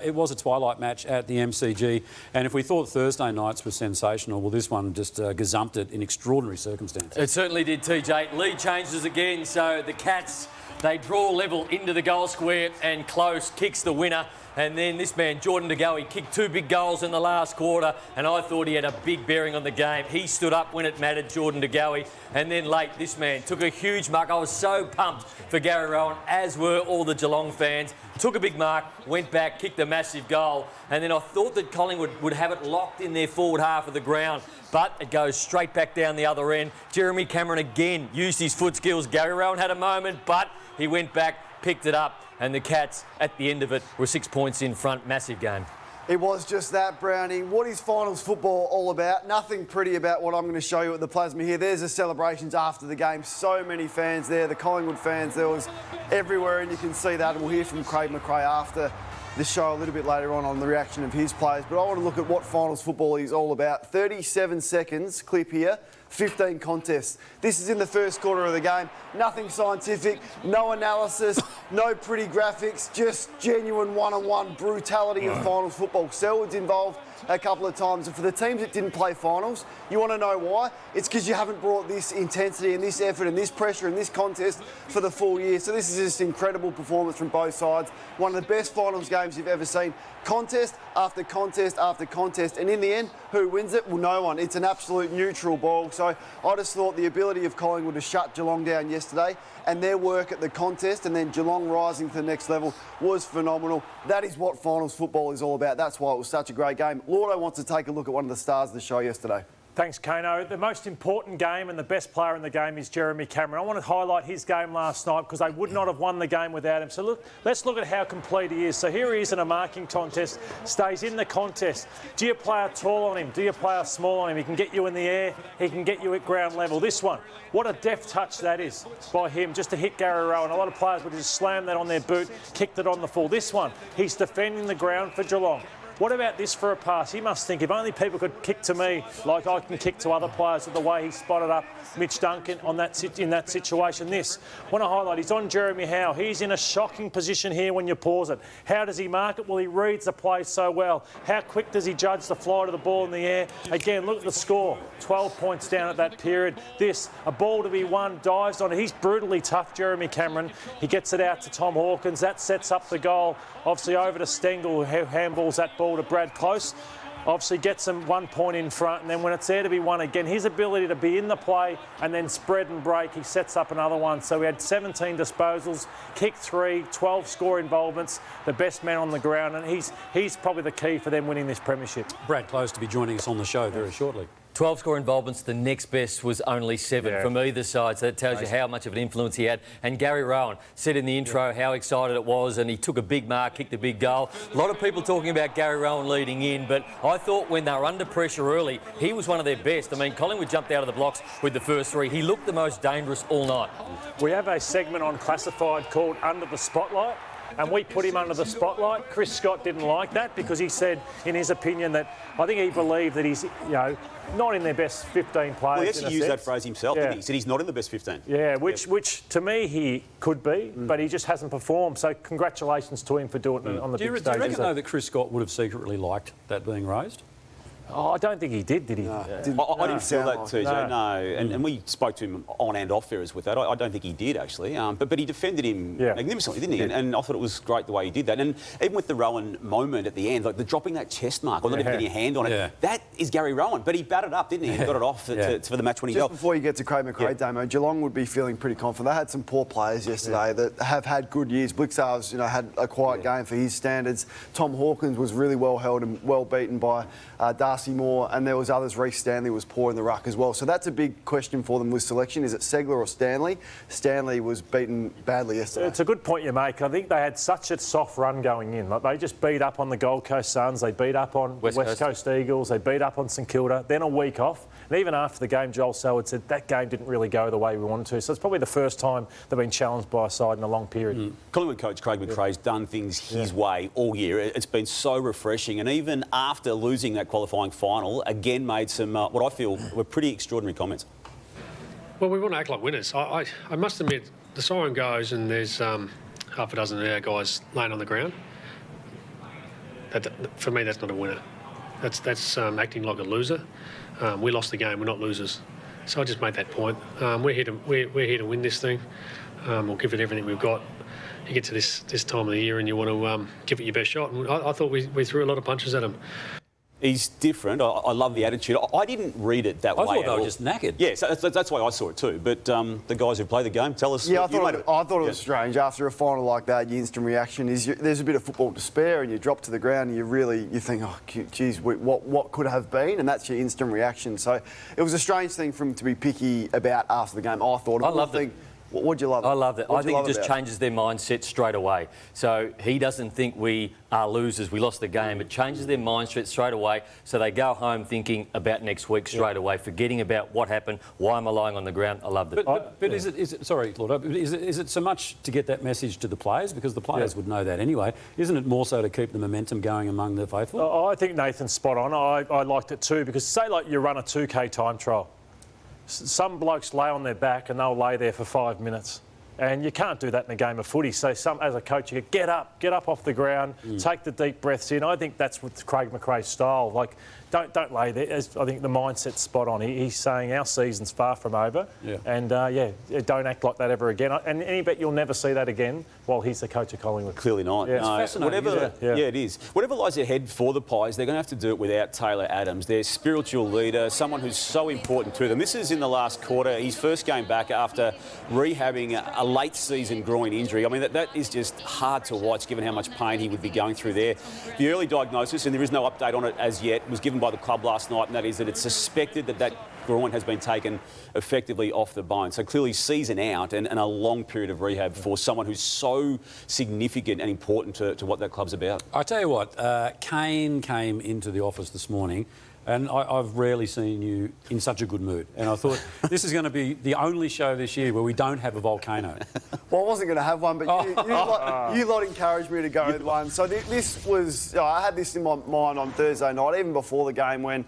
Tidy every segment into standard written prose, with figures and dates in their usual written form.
It was a twilight match at the MCG, and if we thought Thursday nights were sensational, well, this one just gazumped it in extraordinary circumstances. It certainly did, TJ. Lead changes again, so the Cats, they draw level into the goal square, and Close kicks the winner. And then this man, Jordan De Goey, kicked 2 big goals in the last quarter, and I thought he had a big bearing on the game. He stood up when it mattered, Jordan De Goey. And then late, this man took a huge mark. I was so pumped for Gary Rohan, as were all the Geelong fans. Took a big mark, went back, kicked a massive goal. And then I thought that Collingwood would have it locked in their forward half of the ground, but it goes straight back down the other end. Jeremy Cameron again used his foot skills. Gary Rohan had a moment, but he went back, picked it up, and the Cats, at the end of it, were 6 points in front. Massive game. It was just that, Brownie. What is finals football all about? Nothing pretty about what I'm going to show you at the Plasma here. There's the celebrations after the game. So many fans there, the Collingwood fans. There was everywhere, and you can see that. And we'll hear from Craig McRae after the show a little bit later on the reaction of his players. But I want to look at what finals football is all about. 37 seconds, clip here. 15 contests. This is in the first quarter of the game. Nothing scientific, no analysis, no pretty graphics, just genuine one-on-one brutality of finals football. Selwood's involved a couple of times, and for the teams that didn't play finals, you want to know why? It's because you haven't brought this intensity and this effort and this pressure and this contest for the full year. So this is just incredible performance from both sides. One of the best finals games you've ever seen. Contest after contest after contest, and in the end, who wins it? Well, no one. It's an absolute neutral ball. So I just thought the ability of Collingwood to shut Geelong down yesterday and their work at the contest and then Geelong rising to the next level was phenomenal. That is what finals football is all about. That's why it was such a great game. Lordo wants to take a look at one of the stars of the show yesterday. Thanks, Kano. The most important game and the best player in the game is Jeremy Cameron. I want to highlight his game last night because they would not have won the game without him. So let's look at how complete he is. So here he is in a marking contest, stays in the contest. Do you play a tall on him? Do you play a small on him? He can get you in the air. He can get you at ground level. This one, what a deft touch that is by him, just to hit Gary Rohan. A lot of players would just slam that on their boot, kicked it on the full. This one, he's defending the ground for Geelong. What about this for a pass? He must think, if only people could kick to me like I can kick to other players, with the way he spotted up Mitch Duncan in that situation. This, I want to highlight, he's on Jeremy Howe. He's in a shocking position here when you pause it. How does he mark it? Well, he reads the play so well. How quick does he judge the flight of the ball in the air? Again, look at the score. 12 points down at that period. This, a ball to be won, dives on it. He's brutally tough, Jeremy Cameron. He gets it out to Tom Hawkins. That sets up the goal. Obviously over to Stengel, who handballs that ball to Brad Close. Obviously gets him 1 point in front, and then when it's there to be won again, his ability to be in the play and then spread and break, he sets up another one. So we had 17 disposals, kicked 3, 12 score involvements, the best man on the ground, and he's probably the key for them winning this premiership. Brad Close to be joining us on the show very shortly. 12 score involvements, the next best was only 7 from either side, so that tells you how much of an influence he had. And Gary Rohan said in the intro how excited it was, and he took a big mark, kicked a big goal. A lot of people talking about Gary Rohan leading in, but I thought when they were under pressure early, he was one of their best. I mean, Collingwood jumped out of the blocks with the first 3. He looked the most dangerous all night. We have a segment on Classified called Under the Spotlight, and we put him under the spotlight. Chris Scott didn't like that because he said, in his opinion, that I think he believed that he's, not in their best 15 players. Well, he actually used that phrase himself, didn't he? He said he's not in the best 15. Yeah, which to me he could be, but he just hasn't performed. So congratulations to him for doing it on the big stage. Do you reckon, though, that Chris Scott would have secretly liked that being raised? Oh, I don't think he did he? No. I didn't feel that, TJ, no. And we spoke to him on and off air with that. I don't think he did, actually. But he defended him magnificently, didn't he? And I thought it was great the way he did that. And even with the Rohan moment at the end, like the dropping that chest mark, or not even getting a hand on it, that is Gary Rohan. But he batted up, didn't he? And got it off for the match-winning goal. Just before you get to Craig McRae, Damo, Geelong would be feeling pretty confident. They had some poor players yesterday that have had good years. Blixar's, had a quiet game for his standards. Tom Hawkins was really well held and well beaten by Darcy Moore, and there was others. Reece Stanley was poor in the ruck as well. So that's a big question for them with selection. Is it Segler or Stanley? Stanley was beaten badly yesterday. It's a good point you make. I think they had such a soft run going in. Like, they just beat up on the Gold Coast Suns. They beat up on West Coast Eagles. They beat up on St Kilda. Then a week off. And even after the game, Joel Selwood said that game didn't really go the way we wanted to. So it's probably the first time they've been challenged by a side in a long period. Collingwood coach Craig McRae's done things his way all year. It's been so refreshing. And even after losing that qualifying final, again made some, what I feel were pretty extraordinary comments. Well, we want to act like winners. I must admit, the siren goes and there's half a dozen of our guys laying on the ground. For me, that's not a winner. That's acting like a loser. We lost the game. We're not losers. So I just made that point. We're here to win this thing. We'll give it everything we've got. You get to this time of the year and you want to give it your best shot. And I thought we threw a lot of punches at him. He's different. I love the attitude. I didn't read it that way. I thought at they were all. just knackered. Yes, that's why I saw it too. But the guys who play the game, tell us. Yeah, I what you made of it. thought it was strange. After a final like that, your instant reaction is there's a bit of football to spare, and you drop to the ground and you think, oh, geez, what could have been? And that's your instant reaction. So it was a strange thing for him to be picky about after the game. I thought. I loved it. What'd you love? I love that. I think it just about changes their mindset straight away. So he doesn't think we are losers, we lost the game. It changes their mindset straight away. So they go home thinking about next week straight away, forgetting about what happened, why am I lying on the ground. I loved it. But is it, sorry, Lord, is it so much to get that message to the players? Because the players would know that anyway. Isn't it more so to keep the momentum going among the faithful? I think Nathan's spot on. I liked it too, because say like you run a 2K time trial. Some blokes lay on their back and they'll lay there for 5 minutes. And you can't do that in a game of footy. So as a coach, you get up off the ground, take the deep breaths in. I think that's with Craig McRae's style. Like, don't lay there. I think the mindset's spot on. He's saying our season's far from over. Yeah. And, don't act like that ever again. And any bet you'll never see that again while he's the coach of Collingwood. Clearly not. Yeah. No, It's fascinating, whatever, isn't it is. Whatever lies ahead for the Pies, they're going to have to do it without Taylor Adams, their spiritual leader, someone who's so important to them. This is in the last quarter, his first game back after rehabbing a late season groin injury. I mean, that is just hard to watch given how much pain he would be going through there. The early diagnosis, and there is no update on it as yet, was given by the club last night, and that is that it's suspected that groin has been taken effectively off the bone. So clearly season out and a long period of rehab for someone who's so significant and important to what that club's about. I tell you what, Kane came into the office this morning and I've rarely seen you in such a good mood. And I thought this is going to be the only show this year where we don't have a volcano. Well, I wasn't going to have one, but you lot encouraged me to go with one. So this was, I had this in my mind on Thursday night, even before the game, when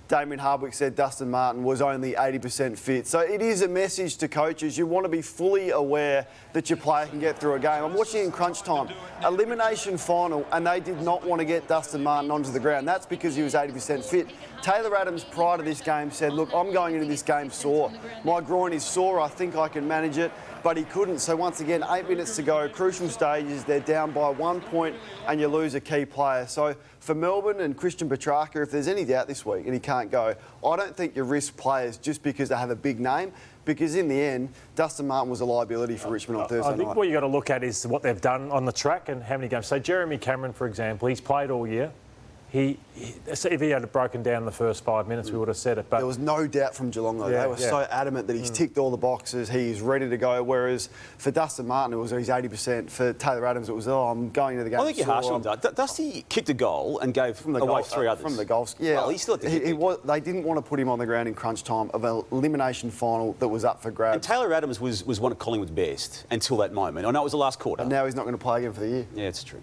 Damien Hardwick said Dustin Martin was only 80% fit. So it is a message to coaches. You want to be fully aware that your player can get through a game. I'm watching in crunch time, elimination final, and they did not want to get Dustin Martin onto the ground. That's because he was 80% fit. Taylor Adams, prior to this game, said, look, I'm going into this game sore. My groin is sore. I think I can manage it. But he couldn't. So once again, 8 minutes to go, crucial stages, they're down by 1 point and you lose a key player. So for Melbourne and Christian Petrarca, if there's any doubt this week and he can't go, I don't think you risk players just because they have a big name, because in the end, Dustin Martin was a liability for Richmond on Thursday night. I think what you've got to look at is what they've done on the track and how many games. So Jeremy Cameron, for example, he's played all year. So if he had broken down in the first 5 minutes, we would have said it. But there was no doubt from Geelong, though. They were so adamant that he's ticked all the boxes, he's ready to go. Whereas for Dustin Martin, it was he's 80%. For Taylor Adams, it was, I'm going to the game. I think you're harsh on that. Dusty kicked a goal and gave away 3 others. From the goals. Yeah, well, he still had to they didn't want to put him on the ground in crunch time of an elimination final that was up for grabs. And Taylor Adams was one of Collingwood's best until that moment. I know it was the last quarter. And now he's not going to play again for the year. Yeah, it's true.